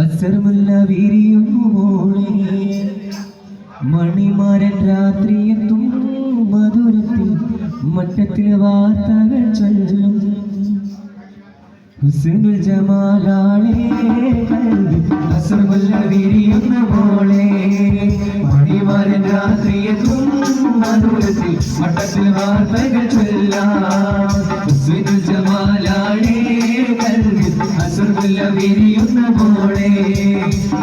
അസർമുല്ല വിരിയുന്നു മോളെ മണിമാരൻ രാത്രിയെത്തും മധുരത്തിൽ മട്ടത്തിൽ വാർത്തകൾ ചൊല്ലും ഹുസ്നുൽ ജമാലാളെ അസർമുല്ല വിരിയുന്ന മോളെ മണിമാരൻ രാത്രിയെത്തും മധുരത്തിൽ മട്ടത്തിൽ വാർത്തകൾ ചൊല്ലാം ഹുസ്നുൽ ജമാലാളെ അസർമുല്ല വിരിയുന്ന മോളെ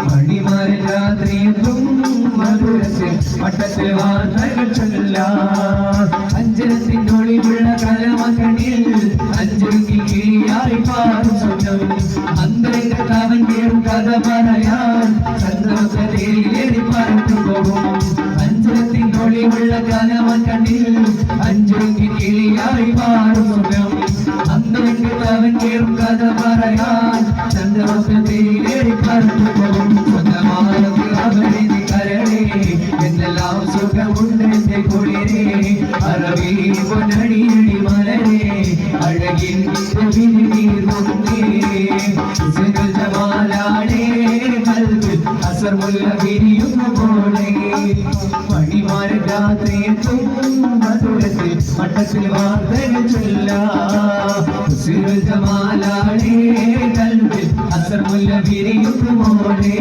മണിമാരൻ രാത്രിയെത്തും മധുരത്തിൽ മട്ടത്തിൽ വാർത്തകൾ ചൊല്ലാം അഞ്ചരത്തിൻ്റെ ഒളിവുള്ള കലമകണിൽ അഞ്ചുകിൽ കിളിയായി പാടും സ്വന്തം അന്തരംഗത്തവൻ കേറും കഥ പറയാൻ സന്തോഷതേരി പറഞ്ഞു പോകും അഞ്ചരത്തിൻ്റെ ഒളിവുള്ള കലമകണിൽ അഞ്ചുകിൽ കിളിയായി പാടും സ്വന്തം അന്തരംഗത്തവൻ കേറും കഥ പറയാൻ സന്തോഷതേരി പറഞ്ഞു പോകും എന്തെല്ലാം സുഖമുണ്ട് എന്റെ കുളിരേ അറബി പൊന്നടിയടി മലരേ അഴകിൽ ജമാലാടേ അസർമുല്ല വിരിയുന്ന പോലെ മണിമാരൻ രാത്രിയെത്തും മധുരത്തിൽ മട്ടത്തിൽ വാർത്തകൾ ചൊല്ലാം ജമാലാടേ കൽവിൽ അസർമുല്ല വിരിയുന്ന പോലെ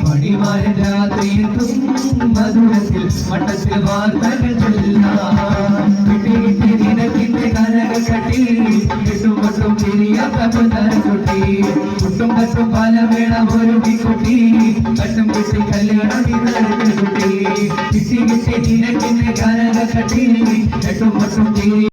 മണിമാരൻ രാത്രിയെത്തും മധുരത്തിൽ മട്ടത്തിൽ വാർത്തകൾ ചൊല്ലാം കിട്ടി ദിനത്തിന്റെ കനകക്കട്ടി കിട്ടുമട്ടും തിരിയാത്ത പൊന്നരക്കുട്ടി കുട്ടും കട്ടും പല വേണം ഒരു കുട്ടി കട്ടും കിട്ടി കല്യാണം കുട്ടി കിട്ടി ദിനത്തിന്റെ കനകക്കട്ടി കിട്ടുമട്ടും തിരി